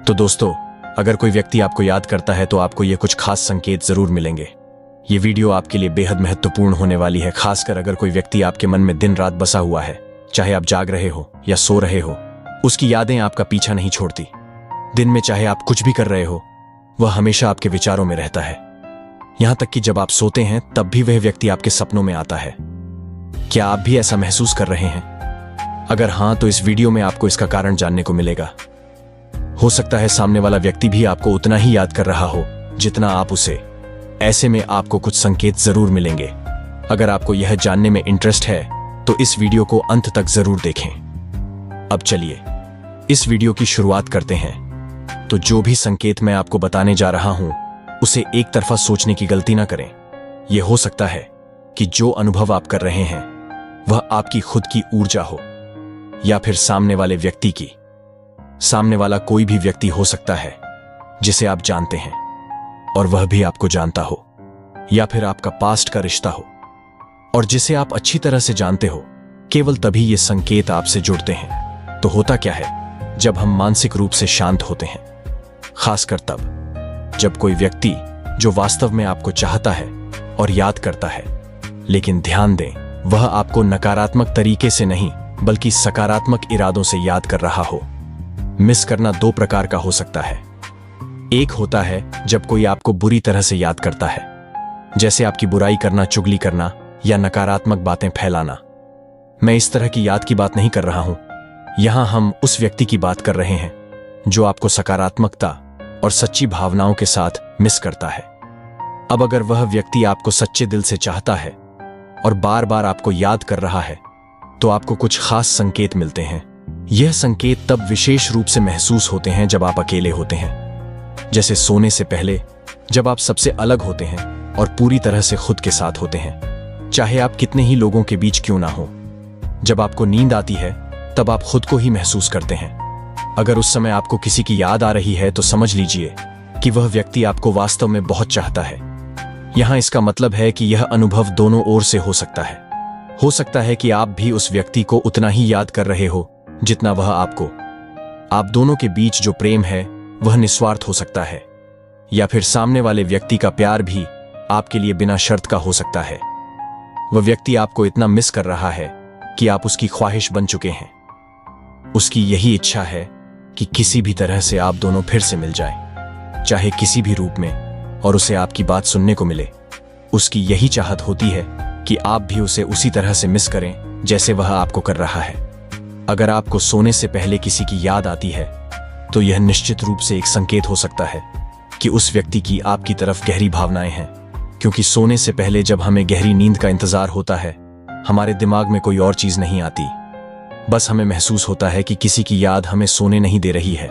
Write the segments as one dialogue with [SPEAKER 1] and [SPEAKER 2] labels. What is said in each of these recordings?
[SPEAKER 1] तो दोस्तों, अगर कोई व्यक्ति आपको याद करता है तो आपको ये कुछ खास संकेत जरूर मिलेंगे। ये वीडियो आपके लिए बेहद महत्वपूर्ण होने वाली है, खासकर अगर कोई व्यक्ति आपके मन में दिन रात बसा हुआ है। चाहे आप जाग रहे हो या सो रहे हो, उसकी यादें आपका पीछा नहीं छोड़ती। दिन में चाहे आप कुछ भी कर रहे हो, वह हमेशा आपके विचारों में रहता है। यहां तक कि जब आप सोते हैं तब भी वह व्यक्ति आपके सपनों में आता है। क्या आप भी ऐसा महसूस कर रहे हैं? अगर हां, तो इस वीडियो में आपको इसका कारण जानने को मिलेगा। हो सकता है सामने वाला व्यक्ति भी आपको उतना ही याद कर रहा हो जितना आप उसे। ऐसे में आपको कुछ संकेत जरूर मिलेंगे। अगर आपको यह जानने में इंटरेस्ट है तो इस वीडियो को अंत तक जरूर देखें। अब चलिए इस वीडियो की शुरुआत करते हैं। तो जो भी संकेत मैं आपको बताने जा रहा हूं, उसे एक तरफा सोचने की गलती ना करें। यह हो सकता है कि जो अनुभव आप कर रहे हैं वह आपकी खुद की ऊर्जा हो या फिर सामने वाले व्यक्ति की। सामने वाला कोई भी व्यक्ति हो सकता है जिसे आप जानते हैं और वह भी आपको जानता हो, या फिर आपका पास्ट का रिश्ता हो और जिसे आप अच्छी तरह से जानते हो। केवल तभी ये संकेत आपसे जुड़ते हैं। तो होता क्या है जब हम मानसिक रूप से शांत होते हैं, खासकर तब जब कोई व्यक्ति जो वास्तव में आपको चाहता है और याद करता है, लेकिन ध्यान दें, वह आपको नकारात्मक तरीके से नहीं बल्कि सकारात्मक इरादों से याद कर रहा हो। मिस करना दो प्रकार का हो सकता है। एक होता है जब कोई आपको बुरी तरह से याद करता है, जैसे आपकी बुराई करना, चुगली करना या नकारात्मक बातें फैलाना। मैं इस तरह की याद की बात नहीं कर रहा हूं। यहां हम उस व्यक्ति की बात कर रहे हैं जो आपको सकारात्मकता और सच्ची भावनाओं के साथ मिस करता है। अब अगर वह व्यक्ति आपको सच्चे दिल से चाहता है और बार बार आपको याद कर रहा है, तो आपको कुछ खास संकेत मिलते हैं। यह संकेत तब विशेष रूप से महसूस होते हैं जब आप अकेले होते हैं, जैसे सोने से पहले, जब आप सबसे अलग होते हैं और पूरी तरह से खुद के साथ होते हैं, चाहे आप कितने ही लोगों के बीच क्यों ना हो। जब आपको नींद आती है तब आप खुद को ही महसूस करते हैं। अगर उस समय आपको किसी की याद आ रही है तो समझ लीजिए कि वह व्यक्ति आपको वास्तव में बहुत चाहता है। यहां इसका मतलब है कि यह अनुभव दोनों ओर से हो सकता है। हो सकता है कि आप भी उस व्यक्ति को उतना ही याद कर रहे हो जितना वह आपको। आप दोनों के बीच जो प्रेम है वह निस्वार्थ हो सकता है, या फिर सामने वाले व्यक्ति का प्यार भी आपके लिए बिना शर्त का हो सकता है। वह व्यक्ति आपको इतना मिस कर रहा है कि आप उसकी ख्वाहिश बन चुके हैं। उसकी यही इच्छा है कि किसी भी तरह से आप दोनों फिर से मिल जाएं, चाहे किसी भी रूप में, और उसे आपकी बात सुनने को मिले। उसकी यही चाहत होती है कि आप भी उसे उसी तरह से मिस करें जैसे वह आपको कर रहा है। अगर आपको सोने से पहले किसी की याद आती है तो यह निश्चित रूप से एक संकेत हो सकता है कि उस व्यक्ति की आपकी तरफ गहरी भावनाएं हैं, क्योंकि सोने से पहले जब हमें गहरी नींद का इंतजार होता है, हमारे दिमाग में कोई और चीज नहीं आती। बस हमें महसूस होता है कि किसी की याद हमें सोने नहीं दे रही है।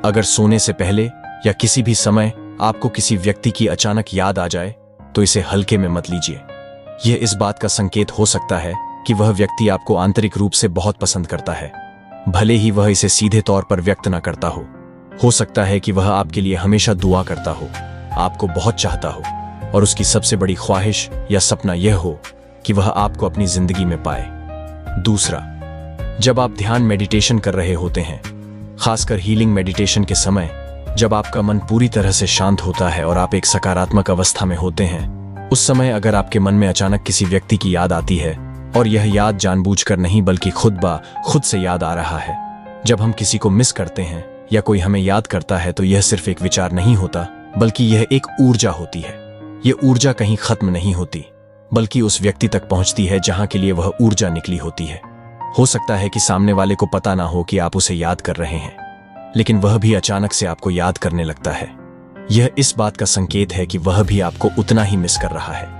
[SPEAKER 1] अगर सोने से पहले या किसी भी समय आपको किसी व्यक्ति की अचानक याद आ जाए तो इसे हल्के में मत लीजिए। यह इस बात का संकेत हो सकता है कि वह व्यक्ति आपको आंतरिक रूप से बहुत पसंद करता है, भले ही वह इसे सीधे तौर पर व्यक्त न करता हो। हो सकता है कि वह आपके लिए हमेशा दुआ करता हो, आपको बहुत चाहता हो, और उसकी सबसे बड़ी ख्वाहिश या सपना यह हो कि वह आपको अपनी जिंदगी में पाए। दूसरा, जब आप ध्यान मेडिटेशन कर रहे होते हैं, खासकर हीलिंग मेडिटेशन के समय, जब आपका मन पूरी तरह से शांत होता है और आप एक सकारात्मक अवस्था में होते हैं, उस समय अगर आपके मन में अचानक किसी व्यक्ति की याद आती है, और यह याद जानबूझकर नहीं बल्कि खुद से याद आ रहा है। जब हम किसी को मिस करते हैं या कोई हमें याद करता है तो यह सिर्फ एक विचार नहीं होता, बल्कि यह एक ऊर्जा होती है। यह ऊर्जा कहीं खत्म नहीं होती, बल्कि उस व्यक्ति तक पहुंचती है जहां के लिए वह ऊर्जा निकली होती है। हो सकता है कि सामने वाले को पता ना हो कि आप उसे याद कर रहे हैं, लेकिन वह भी अचानक से आपको याद करने लगता है। यह इस बात का संकेत है कि वह भी आपको उतना ही मिस कर रहा है।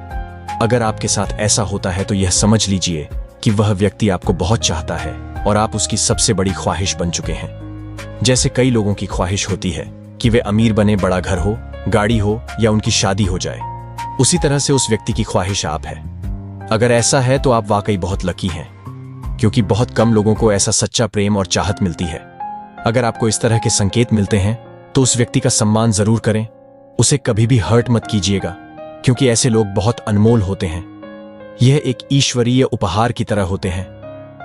[SPEAKER 1] अगर आपके साथ ऐसा होता है तो यह समझ लीजिए कि वह व्यक्ति आपको बहुत चाहता है और आप उसकी सबसे बड़ी ख्वाहिश बन चुके हैं। जैसे कई लोगों की ख्वाहिश होती है कि वे अमीर बने, बड़ा घर हो, गाड़ी हो या उनकी शादी हो जाए, उसी तरह से उस व्यक्ति की ख्वाहिश आप है। अगर ऐसा है तो आप वाकई बहुत लकी हैं, क्योंकि बहुत कम लोगों को ऐसा सच्चा प्रेम और चाहत मिलती है। अगर आपको इस तरह के संकेत मिलते हैं तो उस व्यक्ति का सम्मान जरूर करें। उसे कभी भी हर्ट मत कीजिएगा, क्योंकि ऐसे लोग बहुत अनमोल होते हैं। यह एक ईश्वरीय उपहार की तरह होते हैं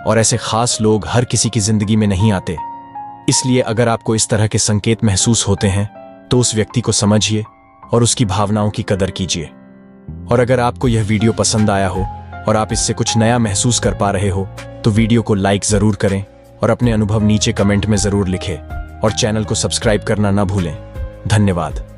[SPEAKER 1] और ऐसे खास लोग हर किसी की जिंदगी में नहीं आते। इसलिए अगर आपको इस तरह के संकेत महसूस होते हैं तो उस व्यक्ति को समझिए और उसकी भावनाओं की कदर कीजिए। और अगर आपको यह वीडियो पसंद आया हो और आप इससे कुछ नया महसूस कर पा रहे हो तो वीडियो को लाइक जरूर करें और अपने अनुभव नीचे कमेंट में जरूर लिखें और चैनल को सब्सक्राइब करना ना भूलें। धन्यवाद।